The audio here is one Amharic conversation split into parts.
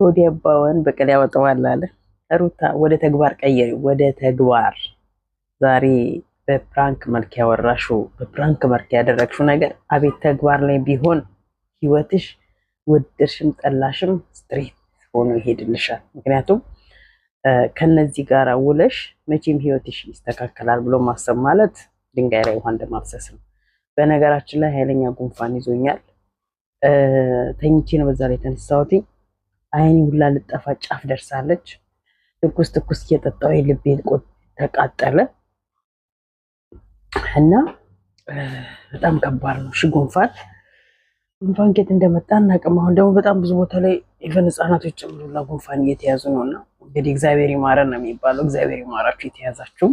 ሆድ ያባውን በቀል ያወጣዋል አለ ሩታ። ወደ ተግባር ቀየሪ፣ ወደ ተግባር። ዛሬ በፕራንክ መልክ ያወራሽው በፕራንክ መልክ ያደረግሽው ነገር አቤት ተግባር ላይ ቢሆን ህይወትሽ ወደድሽም ጠላሽም ስትሬት ሆኖ ይሄድልሻል። ምክንያቱም ከነዚህ ጋር ውለሽ መቼም ህይወትሽ ይስተካከላል ብሎ ማሰብ ማለት ድንጋይ ላይ ውሃ እንደማፍሰስ ነው። በነገራችን ላይ ኃይለኛ ጉንፋን ይዞኛል። ተኝቼ ነው በዛ ላይ የተነሳሁት። አይኔ ሁላ ልጠፋ ጫፍ ደርሳለች። ትኩስ ትኩስ እየጠጣሁ ልቤ ተቃጠለ እና በጣም ከባድ ነው። ጉንፋን ከየት እንደመጣ እናቅም። አሁን ደግሞ በጣም ብዙ ቦታ ላይ ኢቨን ህጻናቶች ጨምሮላ ጉንፋን እየተያዙ ነው። እና እንግዲህ እግዚአብሔር ይማረን ነው የሚባለው። እግዚአብሔር ይማራችሁ የተያዛችሁ።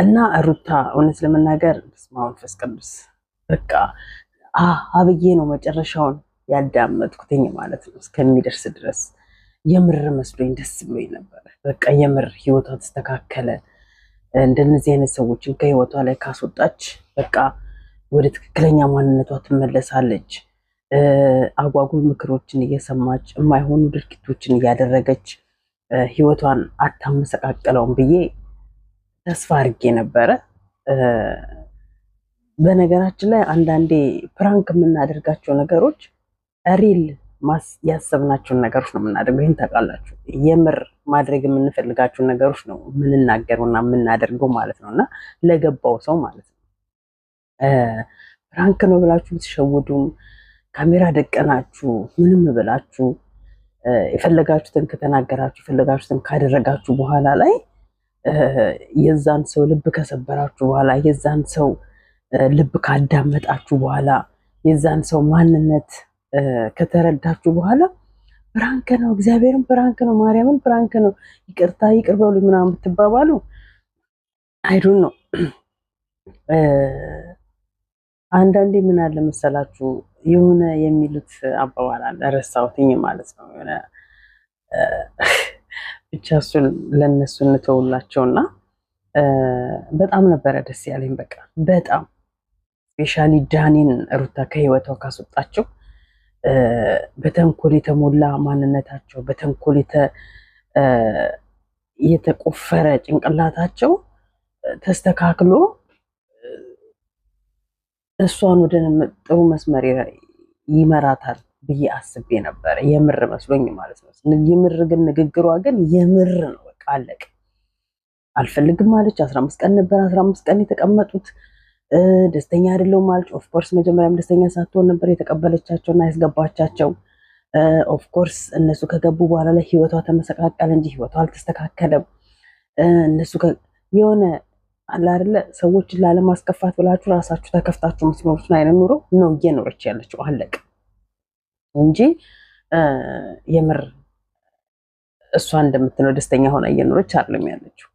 እና ሩታ እውነት ለመናገር በስመ አብ ወመንፈስ ቅዱስ በቃ አብዬ ነው መጨረሻውን ያዳመጥኩትኝ ማለት ነው። እስከሚደርስ ድረስ የምር መስሎኝ ደስ ብሎኝ ነበረ። በቃ የምር ህይወቷ ተስተካከለ። እንደነዚህ አይነት ሰዎችን ከህይወቷ ላይ ካስወጣች በቃ ወደ ትክክለኛ ማንነቷ ትመለሳለች። አጓጉል ምክሮችን እየሰማች የማይሆኑ ድርጊቶችን እያደረገች ህይወቷን አታመሰቃቀለውም ብዬ ተስፋ አድርጌ ነበረ። በነገራችን ላይ አንዳንዴ ፕራንክ የምናደርጋቸው ነገሮች ሪል ያሰብናቸውን ነገሮች ነው የምናደርገው። ይህን ታውቃላችሁ። የምር ማድረግ የምንፈልጋቸውን ነገሮች ነው የምንናገረው እና የምናደርገው ማለት ነው። እና ለገባው ሰው ማለት ነው ፕራንክ ነው ብላችሁ ብትሸውዱም ካሜራ ደቀናችሁ ምንም ብላችሁ የፈለጋችሁትን ከተናገራችሁ የፈለጋችሁትን ካደረጋችሁ በኋላ ላይ የዛን ሰው ልብ ከሰበራችሁ በኋላ የዛን ሰው ልብ ካዳመጣችሁ በኋላ የዛን ሰው ማንነት ከተረዳችሁ በኋላ ፕራንክ ነው፣ እግዚአብሔርን ፕራንክ ነው፣ ማርያምን ፕራንክ ነው፣ ይቅርታ ይቅር በሉ ምናምን ብትባባሉ አይዶን ነው። አንዳንዴ ምን አለ መሰላችሁ የሆነ የሚሉት አባባል አለ፣ ረሳሁትኝ ማለት ነው። የሆነ ብቻ እሱን ለነሱ እንተውላቸውና በጣም ነበረ ደስ ያለኝ። በቃ በጣም ስፔሻሊ ዳኒን ሩታ ከህይወቷ ካስወጣቸው በተንኮል የተሞላ ማንነታቸው በተንኮል የተቆፈረ ጭንቅላታቸው ተስተካክሎ እሷን ወደ ጥሩ መስመር ይመራታል ብዬ አስቤ ነበረ። የምር መስሎኝ ማለት ነው። የምር ግን ንግግሯ ግን የምር ነው። በቃ አለቀ። አልፈልግም ማለች። 15 ቀን ነበር 15 ቀን የተቀመጡት። ደስተኛ አይደለሁም ማለች። ኦፍኮርስ መጀመሪያም ደስተኛ ሳትሆን ነበር የተቀበለቻቸውና ያስገባቻቸው። ኦፍኮርስ እነሱ ከገቡ በኋላ ላይ ህይወቷ ተመሰቃቀለ እንጂ ህይወቷ አልተስተካከለም። እነሱ የሆነ አለ አይደለ ሰዎችን ላለማስከፋት ብላችሁ ራሳችሁ ተከፍታችሁ የምትኖሩትን አይነት ኑሮ ነው እየኖረች ያለችው። አለቀ እንጂ የምር እሷ እንደምትለው ደስተኛ ሆና እየኖረች አይደለም ያለችው።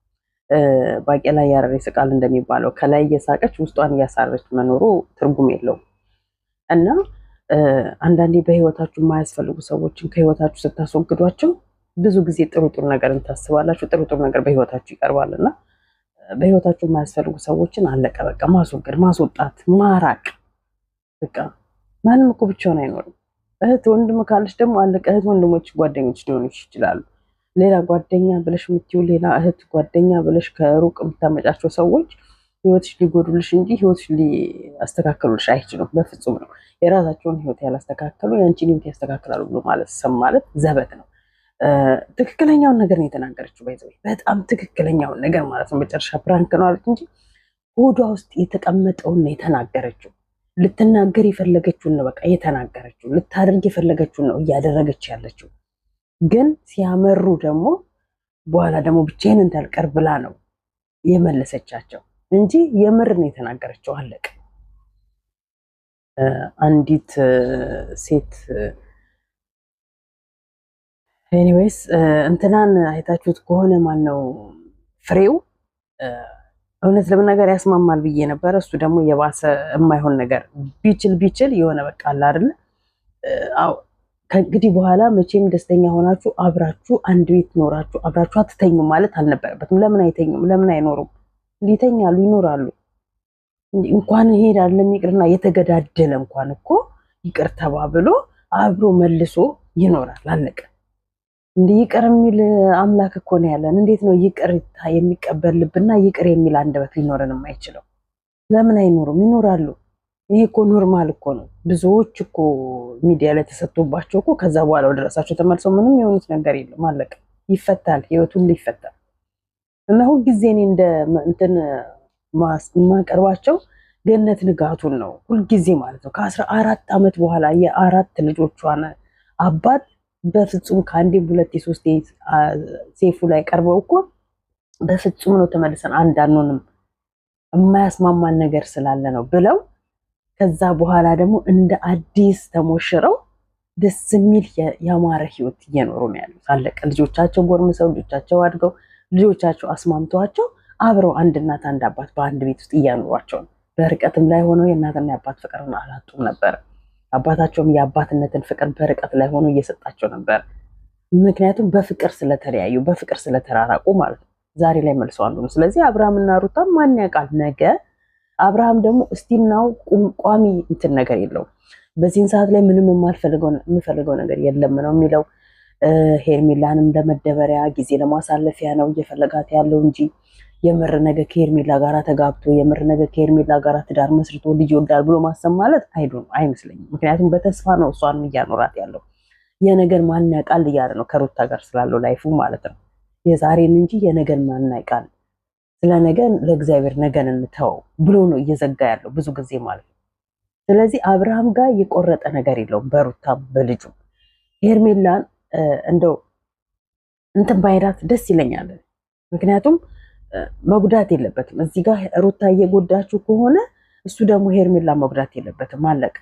ባቄላ ያረረ ይስቃል እንደሚባለው ከላይ እየሳቀች ውስጧን እያሳረች መኖሩ ትርጉም የለውም። እና አንዳንዴ በህይወታችሁ የማያስፈልጉ ሰዎችን ከህይወታችሁ ስታስወግዷቸው ብዙ ጊዜ ጥሩ ጥሩ ነገርን ታስባላችሁ። ጥሩ ጥሩ ነገር በህይወታችሁ ይቀርባልና በህይወታችሁ የማያስፈልጉ ሰዎችን አለቀ በቃ ማስወገድ፣ ማስወጣት፣ ማራቅ። በቃ ማንም እኮ ብቻውን አይኖርም። እህት ወንድም ካለች ደግሞ አለቀ። እህት ወንድሞች ጓደኞች ሊሆኑ ይችላሉ። ሌላ ጓደኛ ብለሽ የምትይው ሌላ እህት ጓደኛ ብለሽ ከሩቅ የምታመጫቸው ሰዎች ህይወትሽ ሊጎዱልሽ እንጂ ህይወትሽ ሊያስተካክሉልሽ አይችሉም። በፍጹም ነው። የራሳቸውን ህይወት ያላስተካከሉ የአንቺን ህይወት ያስተካክላሉ ብሎ ማለት ማለት ዘበት ነው። ትክክለኛውን ነገር ነው የተናገረችው። ባይዘው በጣም ትክክለኛውን ነገር ማለት ነው። መጨረሻ ፕራንክ ነው አለች እንጂ ሆዷ ውስጥ የተቀመጠውን ነው የተናገረችው። ልትናገር የፈለገችውን ነው በቃ የተናገረችው። ልታደርግ የፈለገችውን ነው እያደረገች ያለችው። ግን ሲያመሩ ደግሞ በኋላ ደግሞ ብቻዬን እንዳልቀር ብላ ነው የመለሰቻቸው እንጂ የምር ነው የተናገረችው። አለቀ። አንዲት ሴት ኤኒዌይስ እንትናን አይታችሁት ከሆነ ማን ነው ፍሬው እውነት ለመናገር ያስማማል ብዬ ነበረ። እሱ ደግሞ የባሰ የማይሆን ነገር ቢችል የሆነ በቃ አለ አይደለ ከእንግዲህ በኋላ መቼም ደስተኛ ሆናችሁ አብራችሁ አንድ ቤት ኖራችሁ አብራችሁ አትተኙ ማለት አልነበረበትም። ለምን አይተኙም? ለምን አይኖሩም? ሊተኛሉ፣ ይኖራሉ። እንኳን ይሄዳል ለሚቅርና የተገዳደለ እንኳን እኮ ይቅር ተባብሎ አብሮ መልሶ ይኖራል። አለቀ። እንዲህ ይቅር የሚል አምላክ እኮ ነው ያለን። እንዴት ነው ይቅርታ የሚቀበል ልብና ይቅር የሚል አንደበት ሊኖረን የማይችለው? ለምን አይኖሩም? ይኖራሉ። ይሄ እኮ ኖርማል እኮ ነው። ብዙዎች እኮ ሚዲያ ላይ ተሰጥቶባቸው እኮ ከዛ በኋላ ወደ ራሳቸው ተመልሰው ምንም የሆኑት ነገር የለም። አለቀ። ይፈታል፣ ህይወቱን ይፈታል። እና ሁልጊዜ እኔ እንደ እንትን የማቀርባቸው ገነት ንጋቱን ነው ሁልጊዜ ማለት ነው። ከ14 ዓመት በኋላ የአራት ልጆቿን አባት በፍጹም ከአንዴም ሁለቴ ሶስቴ ሴፉ ላይ ቀርበው እኮ በፍጹም ነው ተመልሰን አንድ አንሆንም የማያስማማን ነገር ስላለ ነው ብለው ከዛ በኋላ ደግሞ እንደ አዲስ ተሞሽረው ደስ የሚል ያማረ ህይወት እየኖሩ ነው ያሉት። አለቀ። ልጆቻቸው ጎርምሰው ልጆቻቸው አድገው ልጆቻቸው አስማምተዋቸው አብረው አንድ እናት አንድ አባት በአንድ ቤት ውስጥ እያኖሯቸው ነው። በርቀትም ላይ ሆነው የእናትና የአባት ፍቅርን አላጡም ነበር። አባታቸውም የአባትነትን ፍቅር በርቀት ላይ ሆኖ እየሰጣቸው ነበር። ምክንያቱም በፍቅር ስለተለያዩ በፍቅር ስለተራራቁ ማለት ነው። ዛሬ ላይ መልሰው አንዱ ነው። ስለዚህ አብርሃምና ሩታ ማን ያውቃል ነገ። አብርሃም ደግሞ እስቲናው ቋሚ እንትን ነገር የለውም። በዚህን ሰዓት ላይ ምንም የምፈልገው ነገር የለም ነው የሚለው። ሄርሜላንም ለመደበሪያ ጊዜ ለማሳለፊያ ነው እየፈለጋት ያለው እንጂ የምር ነገ ከሄርሜላ ጋራ ተጋብቶ የምር ነገ ከሄርሜላ ጋራ ትዳር መስርቶ ልጅ ይወልዳል ብሎ ማሰብ ማለት አይመስለኝም። ምክንያቱም በተስፋ ነው እሷንም እያኖራት ያለው። የነገር ማን ያውቃል እያለ ነው ከሩታ ጋር ስላለው ላይፉ ማለት ነው። የዛሬን እንጂ የነገር ማን ያውቃል፣ ስለ ነገ ለእግዚአብሔር ነገን እንተወው ብሎ ነው እየዘጋ ያለው ብዙ ጊዜ ማለት ነው። ስለዚህ አብርሃም ጋር የቆረጠ ነገር የለውም በሩታም በልጁ። ሄርሜላን እንደው እንትን ባይራት ደስ ይለኛል። ምክንያቱም መጉዳት የለበትም። እዚህ ጋር ሩታ እየጎዳችሁ ከሆነ እሱ ደግሞ ሄርሜላ መጉዳት የለበትም። አለቀ።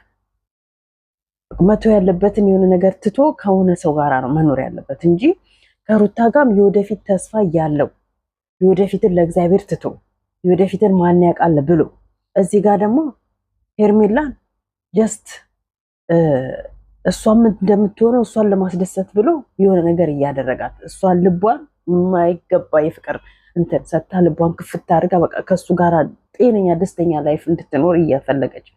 መቶ ያለበትን የሆነ ነገር ትቶ ከሆነ ሰው ጋራ ነው መኖር ያለበት እንጂ ከሩታ ጋርም የወደፊት ተስፋ ያለው የወደፊትን ለእግዚአብሔር ትቶ የወደፊትን ማን ያውቃል ብሎ እዚህ ጋር ደግሞ ሄርሜላን ጀስት እሷም እንደምትሆነው እሷን ለማስደሰት ብሎ የሆነ ነገር እያደረጋት እሷን ልቧን የማይገባ የፍቅር እንትን ሰታ ልቧን ክፍት አድርጋ በቃ ከሱ ጋር ጤነኛ ደስተኛ ላይፍ እንድትኖር እየፈለገች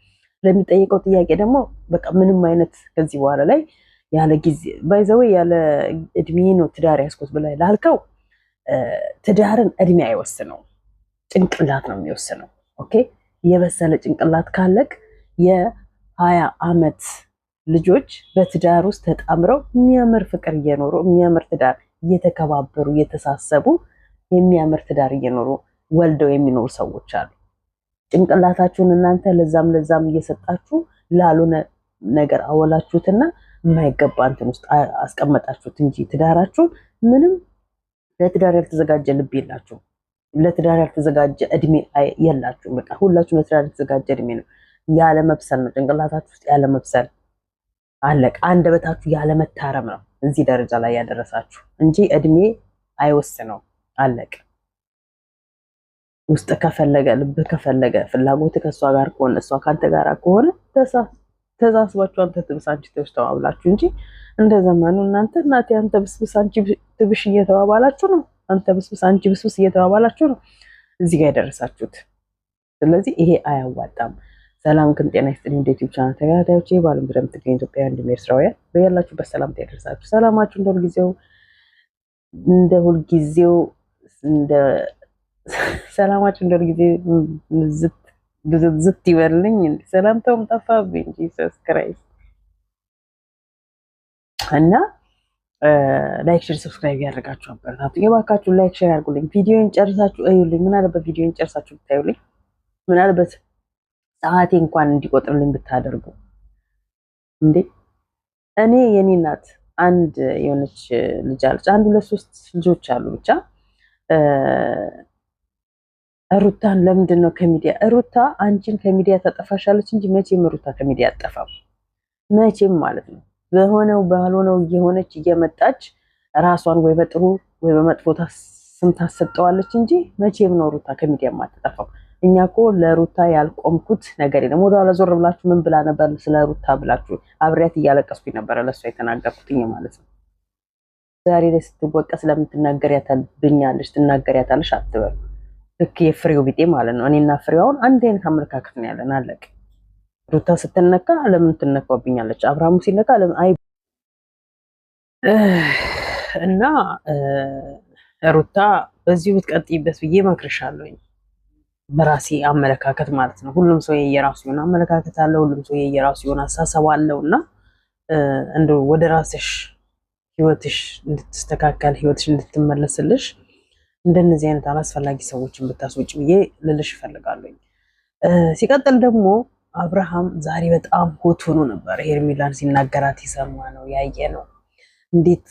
ለሚጠይቀው ጥያቄ ደግሞ በቃ ምንም አይነት ከዚህ በኋላ ላይ ያለ ጊዜ ባይዘው ያለ እድሜ ነው ትዳር ያስኩት ብላይ ላልከው ትዳርን እድሜ አይወስነው፣ ጭንቅላት ነው የሚወስነው። ኦኬ የበሰለ ጭንቅላት ካለቅ የ20 ዓመት ልጆች በትዳር ውስጥ ተጣምረው የሚያምር ፍቅር እየኖሩ የሚያምር ትዳር እየተከባበሩ እየተሳሰቡ የሚያምር ትዳር እየኖሩ ወልደው የሚኖሩ ሰዎች አሉ። ጭንቅላታችሁን እናንተ ለዛም እየሰጣችሁ ላልሆነ ነገር አወላችሁትና የማይገባ እንትን ውስጥ አስቀመጣችሁት እንጂ ትዳራችሁን ምንም ለትዳር ያልተዘጋጀ ልብ የላችሁ፣ ለትዳር ያልተዘጋጀ እድሜ የላችሁ። በቃ ሁላችሁ ለትዳር ያልተዘጋጀ እድሜ ነው። ያለ መብሰል ነው ጭንቅላታችሁ ውስጥ ያለ መብሰል አለቅ። አንደበታችሁ ያለ መታረም ነው እዚህ ደረጃ ላይ ያደረሳችሁ እንጂ እድሜ አይወስነው። አለቅ። ውስጥ ከፈለገ ልብ ከፈለገ ፍላጎት ከእሷ ጋር ከሆነ እሷ ካንተ ጋር ከሆነ ተሳስባችሁ አንተ ትብስ አንቺ ትብስ ተባብላችሁ እንጂ እንደ ዘመኑ እናንተ እናቴ አንተ ብስብስ አንቺ ትብሽ እየተባባላችሁ ነው። አንተ ብስብስ አንቺ ብስብስ እየተባባላችሁ ነው እዚህ ጋር የደረሳችሁት። ስለዚህ ይሄ አያዋጣም። ሰላም ግን ጤና ይስጥልኝ። እንደ ዩቲዩብ ቻናል ተከታታዮቼ ባለም ብለም ትገኝ ኢትዮጵያውያን እንዲሁም ኤርትራውያን በያላችሁበት ሰላምታ ይደርሳችሁ። ሰላማችሁ እንደ ሁልጊዜው ሰላማችሁ እንደ ሁልጊዜው ዝት ይበልኝ። ሰላምታውም ጠፋብኝ። ጂሰስ ክራይስት እና ላይክ ሼር ሰብስክራይብ ያደርጋችሁ አበረታቱ። የባካችሁ ላይክ ሼር አድርጉልኝ። ቪዲዮን ጨርሳችሁ እዩልኝ። ምን አለበት ቪዲዮን ጨርሳችሁ ብታዩልኝ፣ ምን አለበት ሰዓቴ እንኳን እንዲቆጥርልኝ ብታደርጉ። እንዴ እኔ የኔ እናት አንድ የሆነች ልጅ አለች፣ አንድ ሁለት ሶስት ልጆች አሉ። ብቻ ሩታን ለምንድን ነው ከሚዲያ ሩታ አንቺን ከሚዲያ ታጠፋሻለች እንጂ መቼም ሩታ ከሚዲያ አጠፋም፣ መቼም ማለት ነው። በሆነው ባልሆነው እየሆነች እየመጣች ራሷን ወይ በጥሩ ወይ በመጥፎ ስም ታሰጠዋለች እንጂ መቼም ነው ሩታ ከሚዲያ ማትጠፋው። እኛ እኮ ለሩታ ያልቆምኩት ነገር የለም። ወደኋላ ዞር ብላችሁ ምን ብላ ነበር ስለ ሩታ ብላችሁ አብሬያት እያለቀስኩኝ ነበረ ለእሷ የተናገርኩትኝ ማለት ነው። ዛሬ ላይ ስትወቀስ ለምን ትናገሪያታለሽ አትበሉ። ልክ የፍሬው ቢጤ ማለት ነው። እኔና ፍሬው አሁን አንድ አይነት አመለካከት ነው ያለን። አለቅ። ሩታ ስትነካ ለምን ትነካብኛለች? አብርሃሙ ሲነካ ለምን እና ሩታ በዚሁ ብትቀጥይበት ብዬ እመክርሻለሁኝ። በራሴ አመለካከት ማለት ነው። ሁሉም ሰው የየራሱ የሆነ አመለካከት አለው። ሁሉም ሰው የየራሱ የሆነ አሳሰብ አለው እና እንደው ወደ ራስሽ ህይወትሽ እንድትስተካከል ህይወትሽ እንድትመለስልሽ እንደነዚህ አይነት አላስፈላጊ ሰዎችን ብታስወጪ ብዬ ልልሽ እፈልጋለሁ። ሲቀጥል ደግሞ አብርሃም ዛሬ በጣም ሆት ሆኖ ነበር። ሄርሜላን ሲናገራት የሰማ ነው ያየ ነው። እንዴት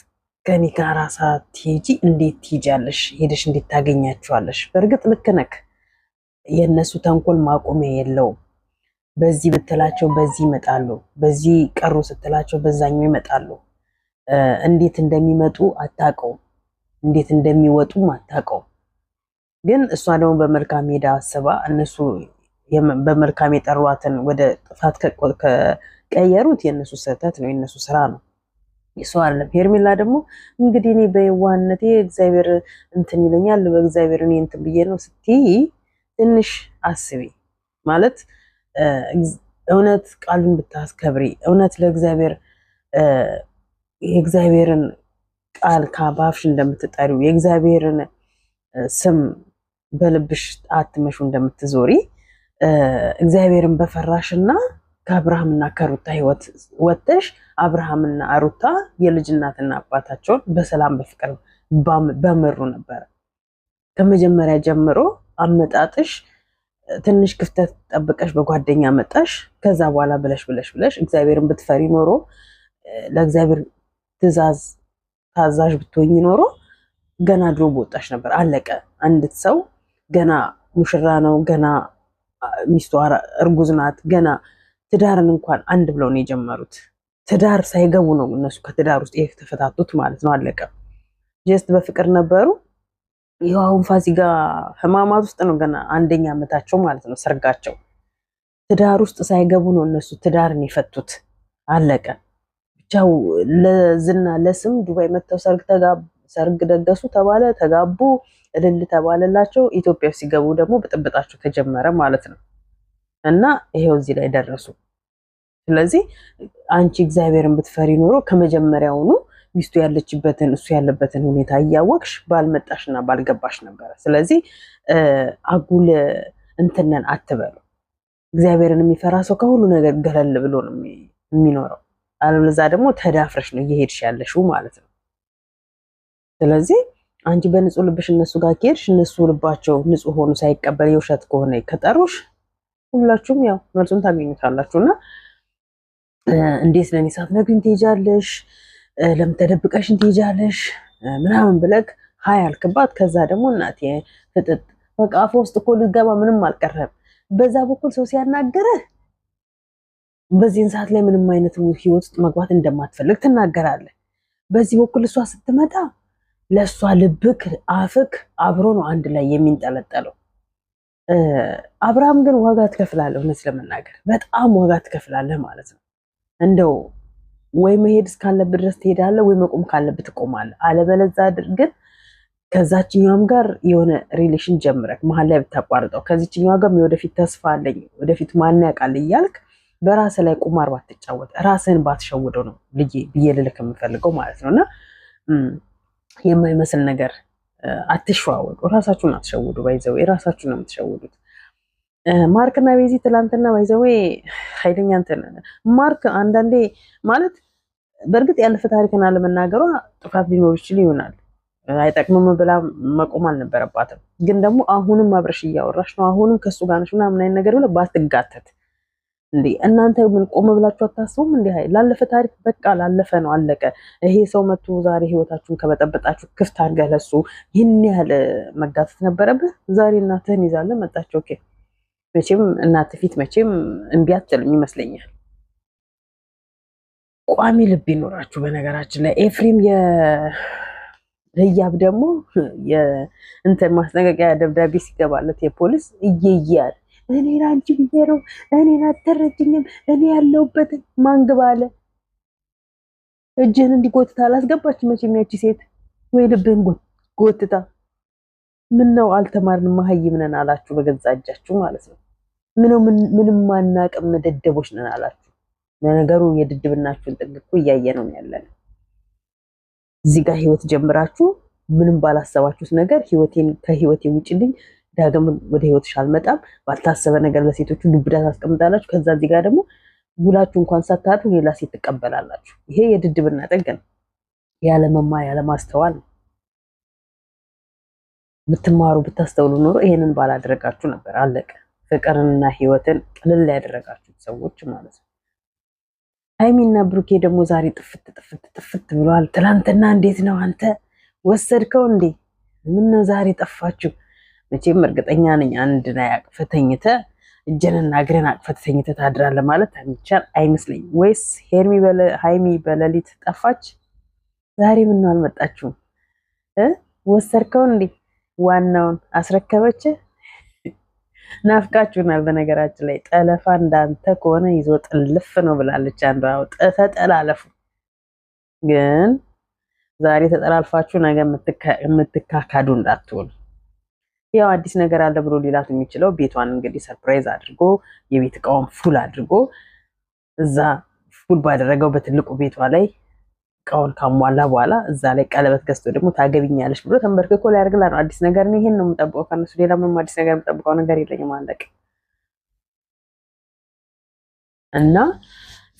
ከኔ ጋር ሳትሄጂ እንዴት ትሄጃለሽ? ሄደሽ እንዴት ታገኛቸዋለሽ? በእርግጥ ልክ ነክ የእነሱ ተንኮል ማቆሚያ የለውም። በዚህ ብትላቸው በዚህ ይመጣሉ፣ በዚህ ቀሩ ስትላቸው በዛኛው ይመጣሉ። እንዴት እንደሚመጡ አታውቀውም፣ እንዴት እንደሚወጡም አታውቀውም። ግን እሷ ደግሞ በመልካም ሄዳ አስባ እነሱ በመልካም የጠሯትን ወደ ጥፋት ከቀየሩት የእነሱ ስህተት ነው፣ የእነሱ ስራ ነው፣ እሱ አይደለም። ሄርሜላ ደግሞ እንግዲህ እኔ በየዋህነቴ እግዚአብሔር እንትን ይለኛል በእግዚአብሔር እኔ እንትን ብዬ ነው ስትይ ትንሽ አስቢ ማለት እውነት ቃሉን ብታስከብሪ እውነት ለእግዚአብሔር የእግዚአብሔርን ቃል ከአፍሽ እንደምትጠሪው የእግዚአብሔርን ስም በልብሽ አትመሹ እንደምትዞሪ እግዚአብሔርን በፈራሽና ከአብርሃምና ከሩታ ህይወት ወጥተሽ አብርሃምና ሩታ የልጅናትና አባታቸውን በሰላም በፍቅር በመሩ ነበር። ከመጀመሪያ ጀምሮ አመጣጥሽ ትንሽ ክፍተት ጠብቀሽ በጓደኛ መጣሽ። ከዛ በኋላ ብለሽ እግዚአብሔርን ብትፈሪ ኖሮ ለእግዚአብሔር ትእዛዝ ታዛዥ ብትሆኝ ኖሮ ገና ድሮ በወጣሽ ነበር። አለቀ። አንድ ሰው ገና ሙሽራ ነው፣ ገና ሚስቱ እርጉዝ ናት፣ ገና ትዳርን እንኳን አንድ ብለው ነው የጀመሩት። ትዳር ሳይገቡ ነው እነሱ ከትዳር ውስጥ የተፈታቱት ማለት ነው። አለቀ። ጀስት በፍቅር ነበሩ። ይኸው አሁን ፋሲካ ህማማት ውስጥ ነው ገና አንደኛ ዓመታቸው ማለት ነው ሰርጋቸው። ትዳር ውስጥ ሳይገቡ ነው እነሱ ትዳርን የፈቱት። አለቀ። ብቻው ለዝና ለስም ዱባይ መጥተው ሰርግ ደገሱ ተባለ፣ ተጋቡ፣ እልል ተባለላቸው። ኢትዮጵያ ሲገቡ ደግሞ ብጥብጣቸው ተጀመረ ማለት ነው። እና ይሄው እዚህ ላይ ደረሱ። ስለዚህ አንቺ እግዚአብሔርን ብትፈሪ ኖሮ ከመጀመሪያውኑ ሚስቱ ያለችበትን እሱ ያለበትን ሁኔታ እያወቅሽ ባልመጣሽና ባልገባሽ ነበረ። ስለዚህ አጉል እንትነን አትበሉ። እግዚአብሔርን የሚፈራ ሰው ከሁሉ ነገር ገለል ብሎ ነው የሚኖረው። አለበለዚያ ደግሞ ተዳፍረሽ ነው እየሄድሽ ያለሽው ማለት ነው። ስለዚህ አንቺ በንጹህ ልብሽ እነሱ ጋር ከሄድሽ እነሱ ልባቸው ንጹህ ሆኑ ሳይቀበል የውሸት ከሆነ ከጠሩሽ ሁላችሁም ያው መልሱን ታገኙታላችሁና እንዴት ለኔ ሳትነግሪኝ ትሄጃለሽ? ለምን ተደብቀሽን ትሄጃለሽ? ምናምን ብለክ ሀይ አልክባት። ከዛ ደግሞ እናቴ ፍጥጥ በቃ አፏ ውስጥ እኮ ልትገባ ምንም አልቀረም። በዛ በኩል ሰው ሲያናገረህ በዚህን ሰዓት ላይ ምንም አይነት ህይወት ውስጥ መግባት እንደማትፈልግ ትናገራለህ። በዚህ በኩል እሷ ስትመጣ ለእሷ ልብክ አፍክ አብሮ ነው አንድ ላይ የሚንጠለጠለው። አብርሃም ግን ዋጋ ትከፍላለህ። እውነት ለመናገር በጣም ዋጋ ትከፍላለህ ማለት ነው። እንደው ወይ መሄድ እስካለብህ ድረስ ትሄዳለህ፣ ወይ መቆም ካለብህ ትቆማለህ። አለበለዚያ ግን ከዛችኛዋም ጋር የሆነ ሪሌሽን ጀምረክ መሀል ላይ ብታቋርጠው ከዚችኛዋ ጋር የወደፊት ተስፋ አለኝ ወደፊት ማን ያውቃል እያልክ በራስህ ላይ ቁማር ባትጫወት ራስህን ባትሸውደው ነው ልጄ ብዬ ልልክ የምፈልገው ማለት ነው። እና የማይመስል ነገር አትሸዋወዱ፣ ራሳችሁን አትሸውዱ። ባይዘው ራሳችሁን ነው የምትሸውዱት። ማርክና ቤዚ ትላንትና ባይዘው ኃይለኛ እንትን ማርክ አንዳንዴ ማለት በእርግጥ ያለፈ ታሪክን አለመናገሯ ጥፋት ሊኖር ይችል ይሆናል፣ አይጠቅምም ብላ መቆም አልነበረባትም። ግን ደግሞ አሁንም አብረሽ እያወራሽ ነው፣ አሁንም ከሱ ጋር ነሽ ምናምን አይነት ነገር ብለህ ባትጋተት እንዴ እናንተ ምን ቆም ብላችሁ አታስቡም እንዴ? ላለፈ ታሪክ በቃ ላለፈ ነው አለቀ። ይሄ ሰው መጥቶ ዛሬ ህይወታችሁን ከበጠበጣችሁ ክፍት አድርገህ ለሱ ይህን ያህል መጋተት ነበረብህ? ዛሬ እናትህን ይዛለህ መጣች። ኦኬ መቼም እናት ፊት መቼም እምቢ አትልም ይመስለኛል። ቋሚ ልብ ይኖራችሁ። በነገራችን ላይ ኤፍሬም የህያብ ደግሞ እንትን ማስጠንቀቂያ ደብዳቤ ሲገባለት የፖሊስ እየያል እኔ ላንቺ ብዬ ነው፣ እኔን አትረጅኝም፣ እኔ ያለሁበትን ማንግባ አለ። እጅህን እንዲጎትታ አላስገባች መቼም ያቺ ሴት ወይ ልብህን ጎትታ። ምን ነው አልተማርንም መሀይም ነን አላችሁ በገዛ እጃችሁ ማለት ነው። ምንም ማናቅም ደደቦች ነን አላችሁ። ለነገሩ የድድብናችሁን ጥግ እኮ እያየ ነው ያለን። እዚህ ጋር ህይወት ጀምራችሁ ምንም ባላሰባችሁት ነገር ከህይወቴ ውጭልኝ፣ ዳግም ወደ ህይወትሽ አልመጣም፣ ባልታሰበ ነገር ለሴቶቹ ዱብዳ ታስቀምጣላችሁ። ከዛ እዚህ ጋር ደግሞ ውላችሁ እንኳን ሳታድሩ ሌላ ሴት ትቀበላላችሁ። ይሄ የድድብና ጥግ ነው። ያለመማር ያለማስተዋል ነው። ብትማሩ ብታስተውሉ ኖሮ ይሄንን ባላደረጋችሁ ነበር። አለቀ። ፍቅርንና ህይወትን ቅልል ያደረጋችሁ ሰዎች ማለት ነው። ሀይሚና ብሩኬ ደግሞ ዛሬ ጥፍት ጥፍት ጥፍት ብለዋል። ትላንትና እንዴት ነው አንተ ወሰድከው እንዴ? ምን ነው ዛሬ ጠፋችሁ? መቼም እርግጠኛ ነኝ አንድ ላይ አቅፈህ ተኝተህ እጅንና እግርን አቅፈህ ተኝተህ ታድራለህ ማለት የሚቻል አይመስለኝም። ወይስ ሀይሚ በሌሊት ጠፋች? ዛሬ ምን ነው አልመጣችሁም? ወሰድከው እንዴ? ዋናውን አስረከበች? ናፍቃችሁናል። በነገራችን ላይ ጠለፋ እንዳንተ ከሆነ ይዞ ጥልፍ ነው ብላለች አንዷ። ተጠላለፉ። ግን ዛሬ ተጠላልፋችሁ ነገ የምትካካዱ እንዳትሆኑ። ያው አዲስ ነገር አለ ብሎ ሊላት የሚችለው ቤቷን እንግዲህ ሰርፕራይዝ አድርጎ የቤት እቃውን ፉል አድርጎ እዛ ፉል ባደረገው በትልቁ ቤቷ ላይ እቃውን ካሟላ በኋላ እዛ ላይ ቀለበት ገዝቶ ደግሞ ታገቢኛለሽ ብሎ ተንበርክኮ ሊያደርግላ ነው። አዲስ ነገር ነው። ይሄን ነው የምጠብቀው ከነሱ። ሌላ ምንም አዲስ ነገር የምጠብቀው ነገር የለኝም። አለቀ። እና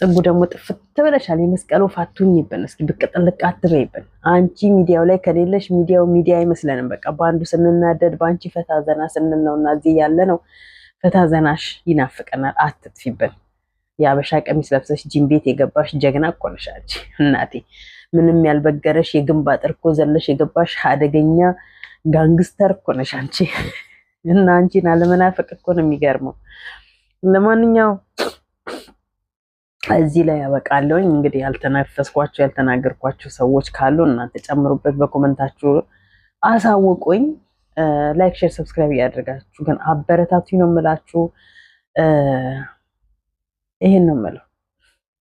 ጽጉ ደግሞ ጥፍት ብለሻል። የመስቀሉ ፋቱኝብን እስኪ ብቅ ጥልቅ አትበይብን። አንቺ ሚዲያው ላይ ከሌለሽ ሚዲያው ሚዲያ አይመስለንም። በቃ በአንዱ ስንናደድ በአንቺ ፈታ ዘና ስንል ነው እና እዚህ ያለ ነው። ፈታ ዘናሽ ይናፍቀናል። አትጥፊብን። የአበሻ ቀሚስ ለብሰሽ ጂም ቤት የገባሽ ጀግና እኮ ነሽ አንቺ እናቴ። ምንም ያልበገረሽ የግንብ አጥር እኮ ዘለሽ የገባሽ አደገኛ ጋንግስተር እኮ ነሽ አንቺ። እና አንቺን አለመናፈቅ እኮ ነው የሚገርመው። ለማንኛውም እዚህ ላይ ያበቃለሁኝ። እንግዲህ ያልተነፈስኳቸው ያልተናገርኳቸው ሰዎች ካሉ እናንተ ጨምሩበት፣ በኮመንታችሁ አሳውቁኝ። ላይክ፣ ሼር፣ ሰብስክራይብ እያደረጋችሁ ግን አበረታቱኝ ነው የምላችሁ። ይሄን ነው የምለው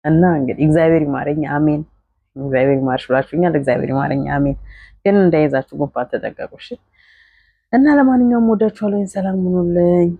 እና እንግዲህ እግዚአብሔር ይማረኝ፣ አሜን። እግዚአብሔር ይማርሽ ብላችሁኛል። እግዚአብሔር ይማረኝ፣ አሜን። ግን እንዳይዛችሁ ጉንፋን ተጠንቀቁ እሺ። እና ለማንኛውም ወዳችኋለሁ። ሰላም ሁኑልኝ።